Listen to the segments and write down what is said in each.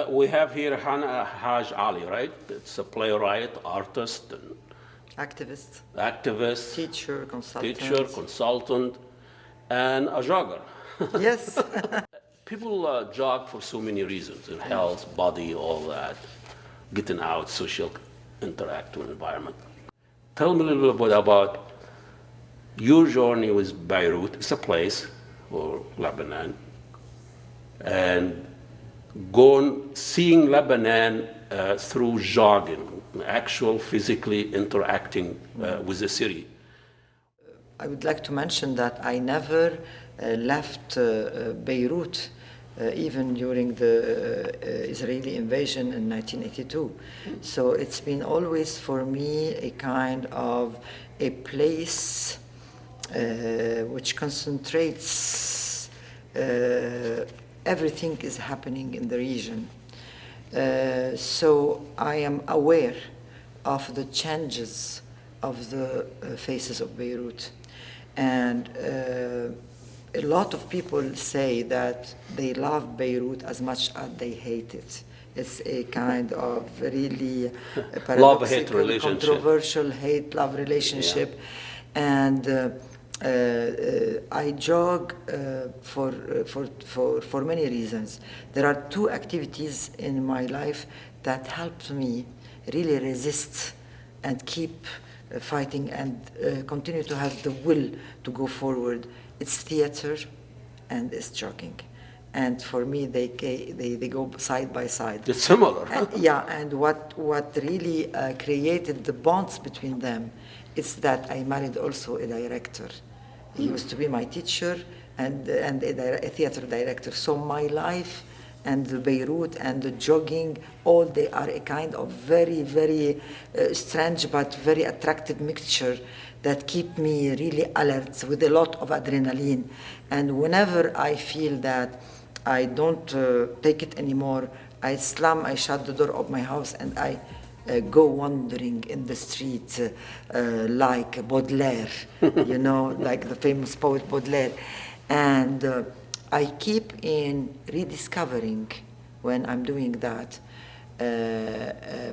We have here Hajj Ali, right? It's a playwright, artist, and activist, teacher, consultant, and a jogger. Yes. People jog for so many reasons, in health, body, all that, getting out, social interactive environment. Tell me a little bit about your journey with Beirut. It's a place, or Lebanon, and seeing Lebanon through jogging, actual physically interacting with the city. I would like to mention that I never left Beirut even during the Israeli invasion in 1982. So it's been always for me a kind of a place which concentrates everything is happening in the region. So I am aware of the changes of the faces of Beirut. And a lot of people say that they love Beirut as much as they hate it. It's a kind of really love-hate relationship. Controversial hate-love relationship. Yeah. And I jog for many reasons. There are two activities in my life that helped me really resist and keep fighting and continue to have the will to go forward. It's theater and it's jogging. And for me, they go side by side. It's similar. Yeah, and what really created the bonds between them is that I married also a director. He used to be my teacher and a theater director. So my life and the Beirut and the jogging, all they are a kind of very, very strange but very attractive mixture that keep me really alert with a lot of adrenaline. And whenever I feel that I don't take it anymore, I shut the door of my house and I go wandering in the street like Baudelaire, you know, like the famous poet Baudelaire. And I keep in rediscovering, when I'm doing that,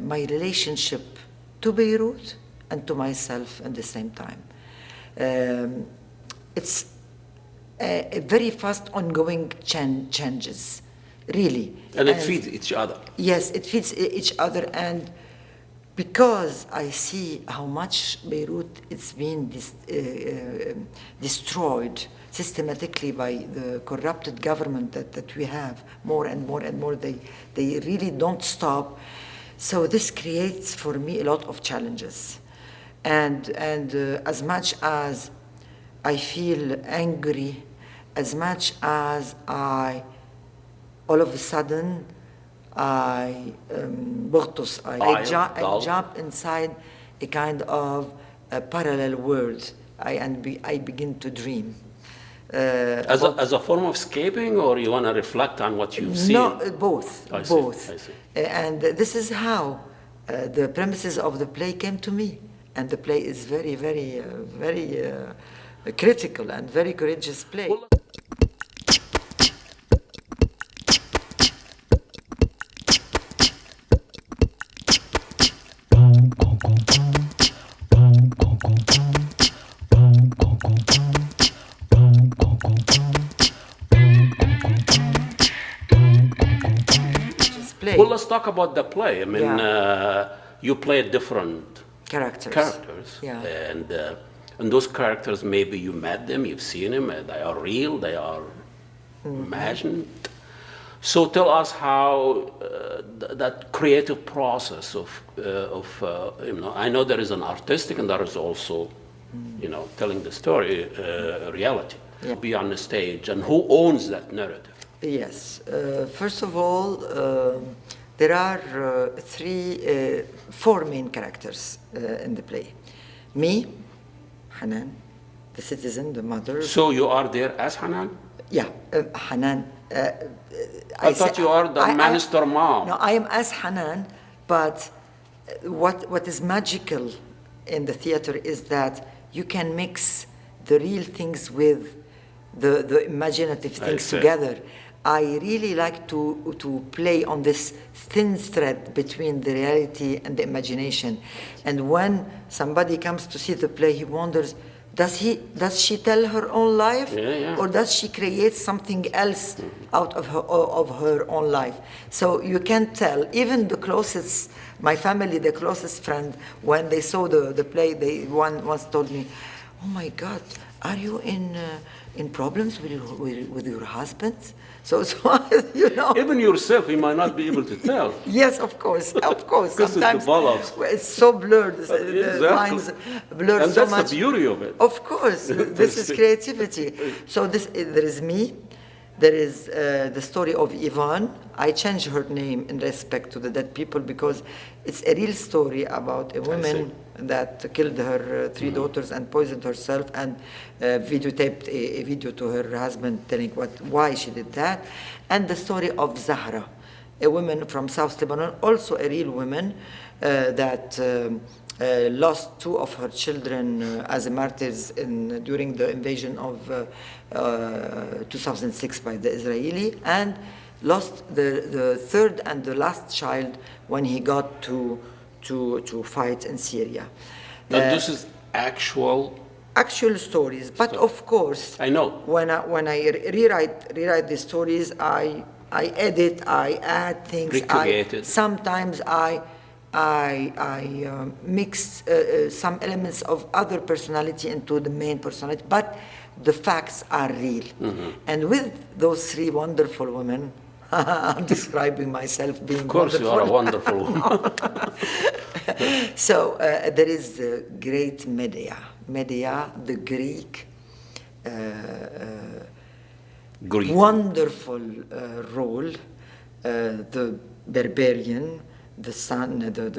my relationship to Beirut and to myself at the same time. It's a very fast ongoing changes, really. And it feeds each other. Yes, it feeds each other, and because I see how much Beirut is being destroyed systematically by the corrupted government that we have, more and more and more, they really don't stop. So this creates for me a lot of challenges. And as much as I feel angry, as much as all of a sudden, I jump inside a kind of a parallel world. I begin to dream. As a form of escaping, or you want to reflect on what you've seen? No, both. I both. See. And this is how the premises of the play came to me. And the play is very, very, very critical and very courageous play. Well, Well, let's talk about the play. I mean, you played different characters. Yeah. And those characters, maybe you met them, you've seen them, they are real, they are imagined. So tell us how that creative process of I know there is an artistic and there is also, telling the story, reality. Yeah. Be on the stage, and who owns that narrative? Yes. First of all, there are four main characters in the play. Me, Hanane, the citizen, the mother. So you are there as Hanane? Yeah, Hanane. I thought you are the master mom. No, I am as Hanane, but what is magical in the theater is that you can mix the real things with the imaginative things together. I really like to play on this thin thread between the reality and the imagination. And when somebody comes to see the play, he wonders, does she tell her own life? Yeah. Or does she create something else out of her own life? So you can tell, even the closest, my family, the closest friend, when they saw the play, one once told me, oh my God, are you in problems with your husband? So you know. Even yourself, you might not be able to tell. Yes, of course. Because it Sometimes develops. it's so blurred. The Exactly. lines blur And so that's much. the beauty of it. Of course, this is creativity. So there is me. There is the story of Yvonne. I changed her name in respect to the dead people because it's a real story about a woman that killed her three daughters and poisoned herself and videotaped a video to her husband telling why she did that. And the story of Zahra, a woman from South Lebanon, also a real woman that lost two of her children as martyrs during the invasion of 2006 by the Israeli, and lost the third and the last child when he got to fight in Syria. Now, this is actual Stories, but of course, I know. when I rewrite the stories, I edit, I add things. Recreate it. Sometimes I mix some elements of other personality into the main personality, but the facts are real. And with those three wonderful women, I'm describing myself being wonderful. Of course, you are a wonderful woman. So there is the great Medea, the Greek, wonderful role, the barbarian, the son, the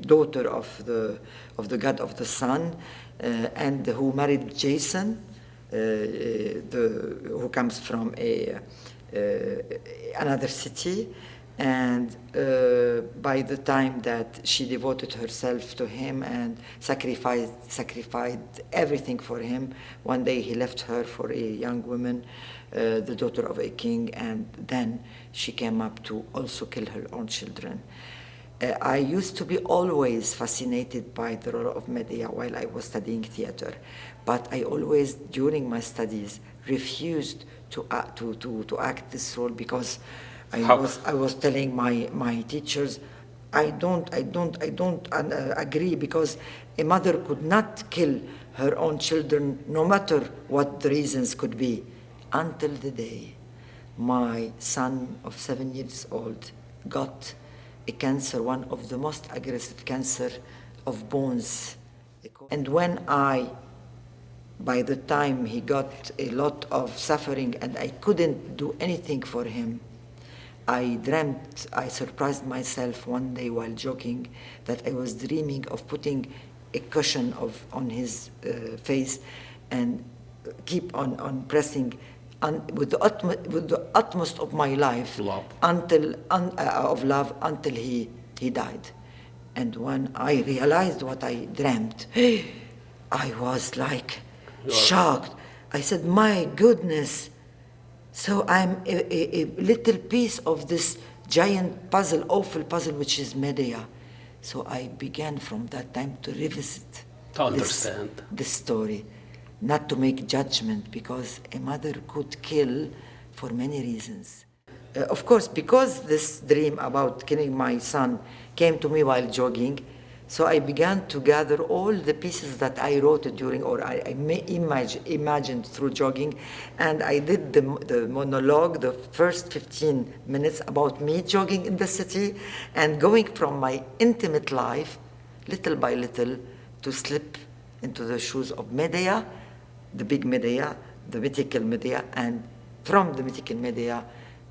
daughter of the god of the sun, and who married Jason, who comes from another city. And by the time that she devoted herself to him and sacrificed everything for him, one day he left her for a young woman, the daughter of a king, and then she came up to also kill her own children. I used to be always fascinated by the role of Medea while I was studying theater, but I always, during my studies, refused to act this role because I was telling my teachers, I don't agree, because a mother could not kill her own children, no matter what the reasons could be, until the day my son of 7 years old got a cancer, one of the most aggressive cancer of bones. And when by the time he got a lot of suffering and I couldn't do anything for him, I surprised myself one day while jogging that I was dreaming of putting a cushion on his face and keep on pressing with the utmost of my life of love until he died. And when I realized what I dreamt, I was like shocked. I said, my goodness, so I'm a little piece of this giant puzzle, awful puzzle, which is Medea. So I began from that time to revisit this story, not to make judgment, because a mother could kill for many reasons. Of course, because this dream about killing my son came to me while jogging, so I began to gather all the pieces that I wrote during, or I imagined through jogging, and I did the monologue, the first 15 minutes about me jogging in the city and going from my intimate life, little by little, to slip into the shoes of Medea, the big Medea, the mythical Medea, and from the mythical Medea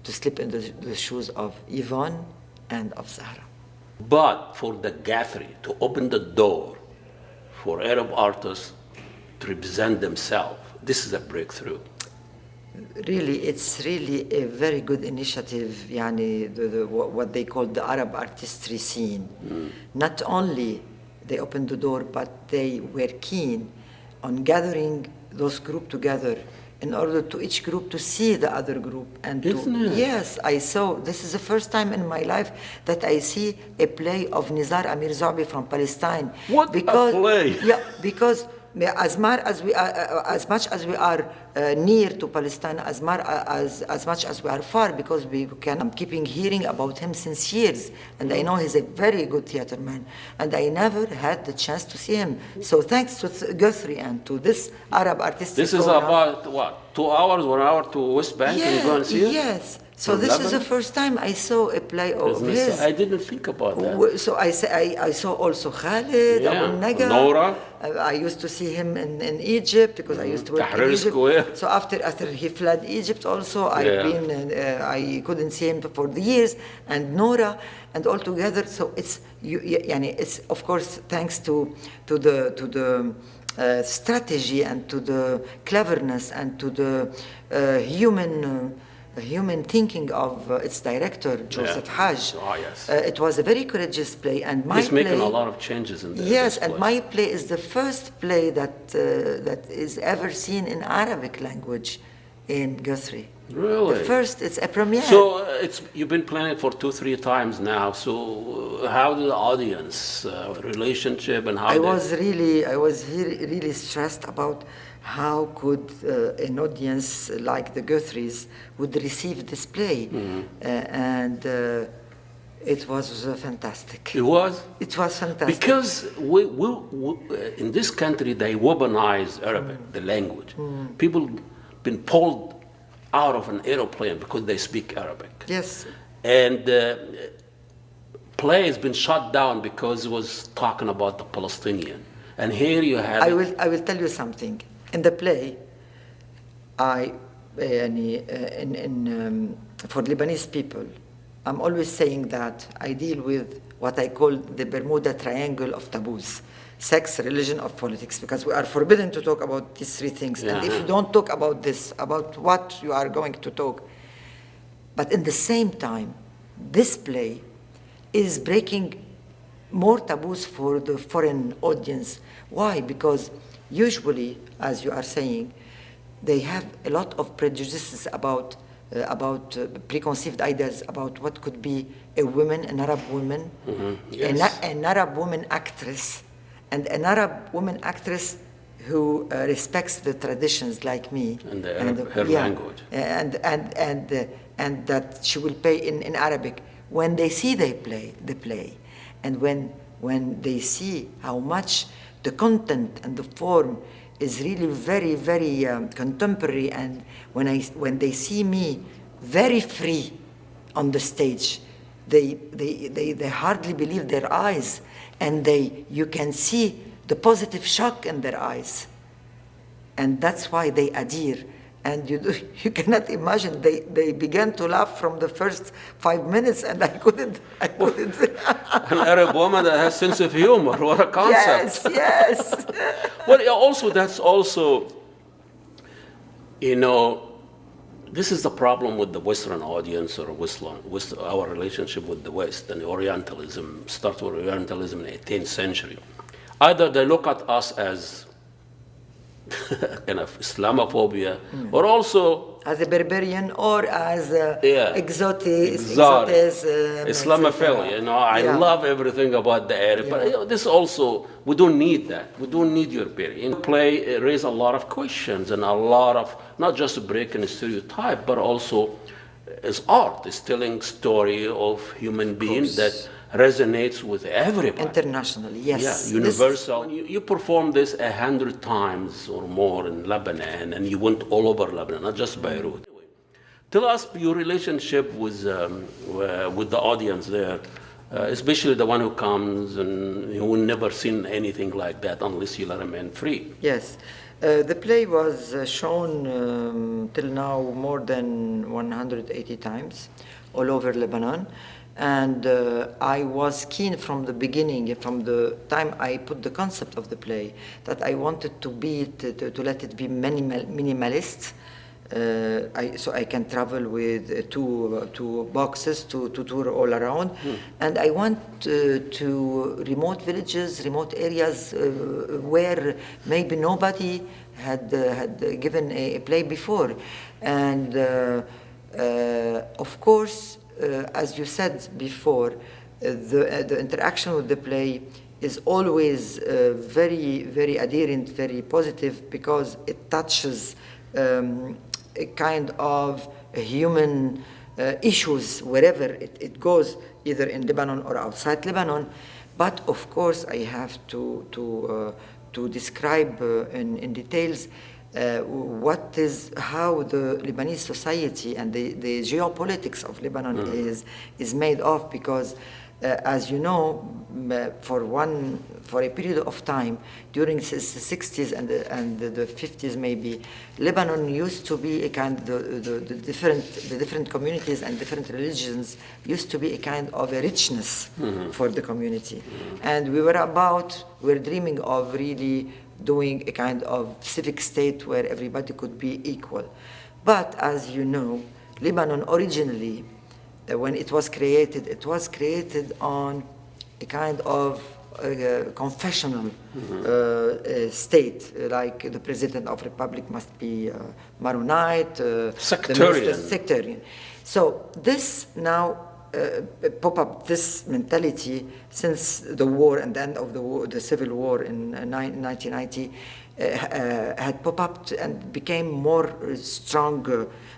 to slip into the shoes of Yvonne and of Zahra. But for the Guthrie to open the door for Arab artists to represent themselves, this is a breakthrough. Really, it's really a very good initiative, what they call the Arab artistry scene. Not only they opened the door, but they were keen on gathering those groups together in order to each group to see the other group. And Isn't it? Yes, I saw, this is the first time in my life that I see a play of Nizar Amir Zobi from Palestine. What a play! Yeah, because as much as we are near to Palestine, as much as we are far, because I'm keeping hearing about him since years, and I know he's a very good theater man, and I never had the chance to see him. So thanks to Guthrie and to this Arab artistic This is program, about, what, 2 hours, 1 hour to West Bank, and you go and see it? Yes. So From this is the Lebanon? first time I saw a play of his. I didn't think about that. So I saw also Khalid, Yeah, Abu Naga. Nora. I used to see him in Egypt because I used to work in Tahrir Egypt. Square. So after he fled Egypt also, Yeah. I couldn't see him for the years, and Nora, and all together. So it's of course thanks to the strategy and to the cleverness and to the human thinking of its director, Joseph Hajj. Oh, yes. It was a very courageous play, and my He's play... making a lot of changes in Yes, this and play. my play is the first play that is ever seen in Arabic language in Guthrie. Really? The first, it's a premiere. So you've been playing it for 2-3 times now. So how did the audience relationship and how I was really stressed about how could an audience like the Guthries would receive this play, and it was fantastic. It was? It was fantastic. Because we in this country, they weaponize Arabic, the language. People been pulled out of an aeroplane because they speak Arabic. Yes. And play has been shut down because it was talking about the Palestinian. And here you have... I will tell you something. In the play, for Lebanese people, I'm always saying that I deal with what I call the Bermuda Triangle of taboos: sex, religion, or politics, because we are forbidden to talk about these three things. And if you don't talk about this, about what you are going to talk. But in the same time, this play is breaking more taboos for the foreign audience. Why? Because usually, as you are saying, they have a lot of prejudices about preconceived ideas about what could be a woman, an Arab woman, an Arab woman actress, and an Arab woman actress who respects the traditions like me. And her language. And that she will play in Arabic. When they see the play, and when they see how much the content and the form is really very, very contemporary, and when they see me very free on the stage, they hardly believe their eyes, and you can see the positive shock in their eyes, and that's why they adhere. And you cannot imagine, they began to laugh from the first 5 minutes, and I couldn't. An Arab woman that has sense of humor, what a concept. Yes. Well, also, that's also, this is the problem with the Western audience or our relationship with the West and Orientalism, started with Orientalism in the 18th century. Either they look at us as kind of Islamophobia, or also as a barbarian or as exotic, Islamophilia. I love everything about the Arab, but this also, we don't need that. We don't need your opinion. Play raise a lot of questions and a lot of, not just breaking a stereotype, but also as art, is telling story of human beings that resonates with everybody. Internationally, yes. Yeah, universal. You performed this 100 times or more in Lebanon, and you went all over Lebanon, not just Beirut. Tell us your relationship with the audience there, especially the one who comes and who never seen anything like that unless you let them in free. Yes. The play was shown till now more than 180 times all over Lebanon. And I was keen from the beginning, from the time I put the concept of the play, that I wanted to let it be minimalist, So I can travel with two boxes to tour all around, and I went to remote villages, remote areas where maybe nobody had given a play before, and of course, as you said before, the interaction with the play is always very, very adherent, very positive, because it touches a kind of human issues wherever it goes, either in Lebanon or outside Lebanon. But of course, I have to describe in details how the Lebanese society and the geopolitics of Lebanon is made of, because as you know, for a period of time during the 60s and the 50s maybe, Lebanon used to be a kind of the different communities and different religions used to be a kind of a richness for the community, and we were dreaming of really doing a kind of civic state where everybody could be equal. But as you know, Lebanon originally, when it was created on a kind of confessional state, like the president of republic must be Maronite, sectarian. So this now pop up, this mentality, since the war and the end of the civil war in 1990, had popped up and became more strong,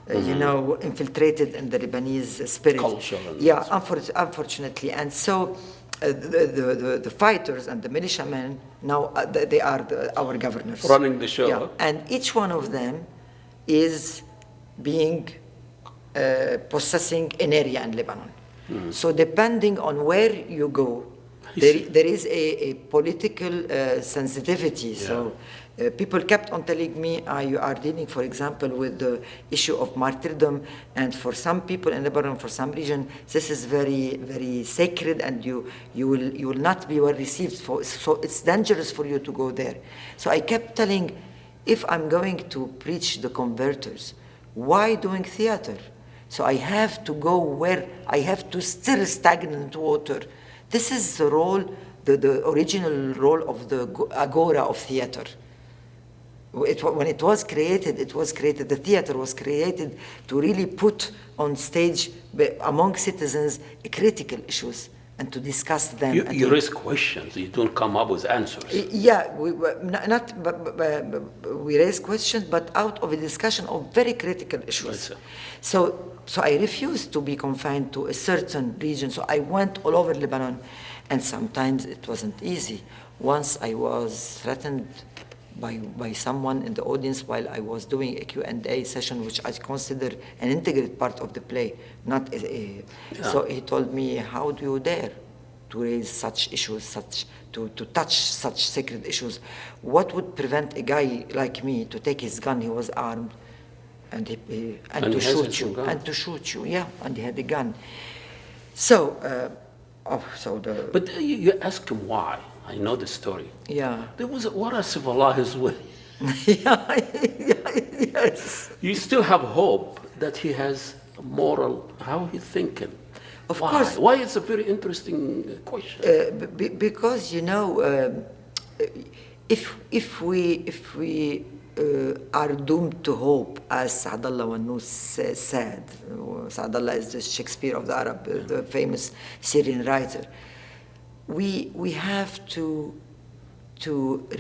infiltrated in the Lebanese spirit. Culture. Yeah, unfortunately. And so the fighters and the militiamen, now they are our governors. Running the show. Yeah. And each one of them is being possessing an area in Lebanon. So depending on where you go, there is a political sensitivity. Yeah. So people kept on telling me, you are dealing, for example, with the issue of martyrdom, and for some people in Lebanon, for some region, this is very, very sacred, and you will not be well received. So it's dangerous for you to go there. So I kept telling, if I'm going to preach the converters, why doing theater? So I have to go where I have to stir stagnant water. This is the role, the original role of the agora of theater. When it was created, the theater was created to really put on stage among citizens critical issues and to discuss them. You raise questions, you don't come up with answers. Yeah, we raise questions, but out of a discussion of very critical issues. So I refused to be confined to a certain region, so I went all over Lebanon, and sometimes it wasn't easy. Once I was threatened by someone in the audience while I was doing a Q&A session, which I consider an integral part of the play, not a. Yeah. So he told me, "How do you dare to raise such issues, to touch such sacred issues? What would prevent a guy like me to take his gun? He was armed, and to shoot you, and to shoot you. Yeah, and he had a gun. So, But you asked him why. I know the story. Yeah. There was what a civilized way. Yes. You still have hope that he has a moral. How he's thinking. Of course. Why? It's a very interesting question. Because if we are doomed to hope, as Saadallah Wannous said. Saadallah is the Shakespeare of the Arab, the famous Syrian writer. We have to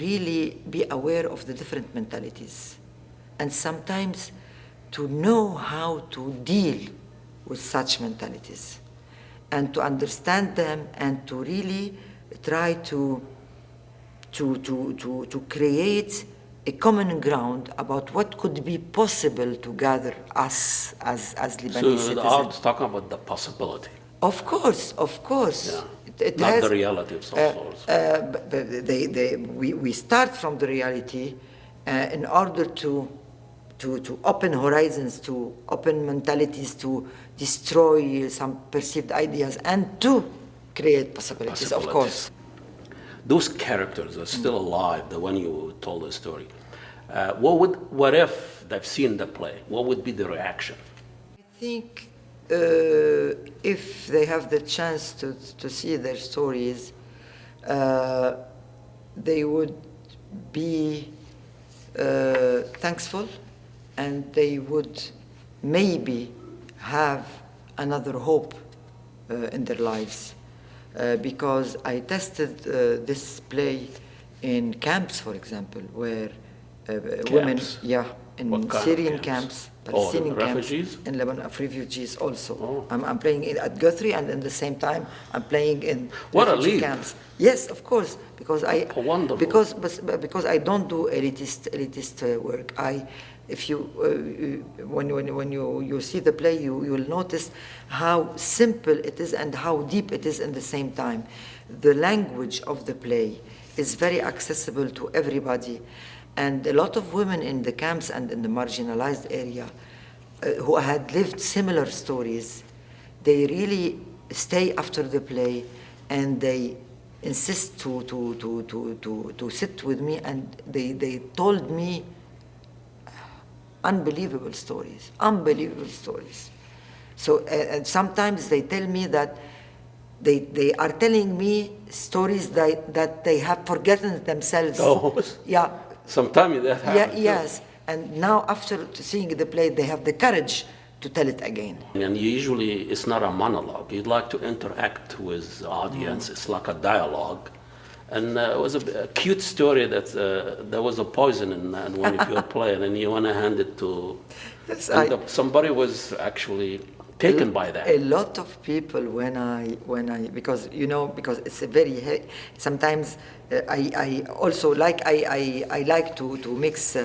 really be aware of the different mentalities, and sometimes to know how to deal with such mentalities, and to understand them, and to really try to create a common ground about what could be possible to gather us as Lebanese citizens. So the art's talking about the possibility. Of course. Yeah. Not the reality of some sorts. We start from the reality in order to open horizons, to open mentalities, to destroy some perceived ideas, and to create possibilities. Of course. Those characters are still alive, the one you told the story. What if they've seen the play, what would be the reaction? I think if they have the chance to see their stories, they would be thankful, and they would maybe have another hope in their lives. Because I tested this play in camps, for example, where women, in Syrian camps, Palestinian camps, refugees? in Lebanon, of refugees also. Oh. I'm playing at Guthrie, and at the same time I'm playing in What a refugee leap. camps. Yes, of course, because Wonderful. because I don't do elitist work. If you when you see the play, you will notice how simple it is and how deep it is in the same time. The language of the play is very accessible to everybody, and a lot of women in the camps and in the marginalized area who had lived similar stories, they really stay after the play, and they insist to sit with me, and they told me unbelievable stories. So and sometimes they tell me that they are telling me stories that they have forgotten themselves. Oh, Yeah. sometimes that happens. Yes. And now after seeing the play, they have the courage to tell it again. And usually it's not a monologue. You'd like to interact with the audience. It's like a dialogue. And it was a cute story that there was a poison in one of your plays, and you want to hand it to... Yes, somebody was actually taken by that. A lot of people when I because it's a very sometimes I also I like to mix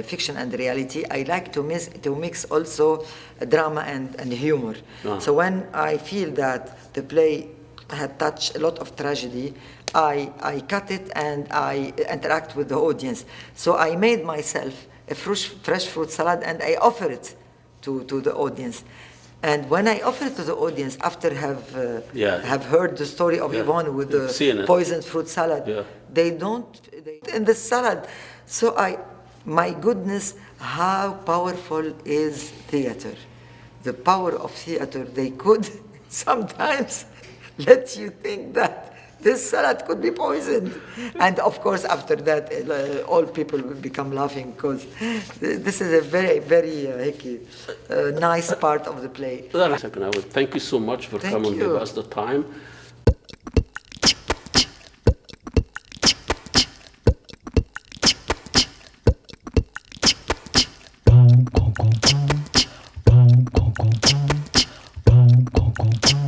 fiction and reality. I like to mix also drama and humor. So when I feel that the play had touched a lot of tragedy, I cut it and I interact with the audience. So I made myself a fresh fruit salad, and I offer it to the audience. And when I offer it to the audience, after have heard the story of Yvonne with the poisoned fruit salad, they in the salad. So my goodness, how powerful is theater? The power of theater. They could sometimes let you think that this salad could be poisoned. And of course, after that, all people will become laughing, because this is a very, very nice part of the play. Second, I would thank you so much for coming and give us the time. Boom, boom, boom, boom, boom, boom, boom, boom, boom, boom.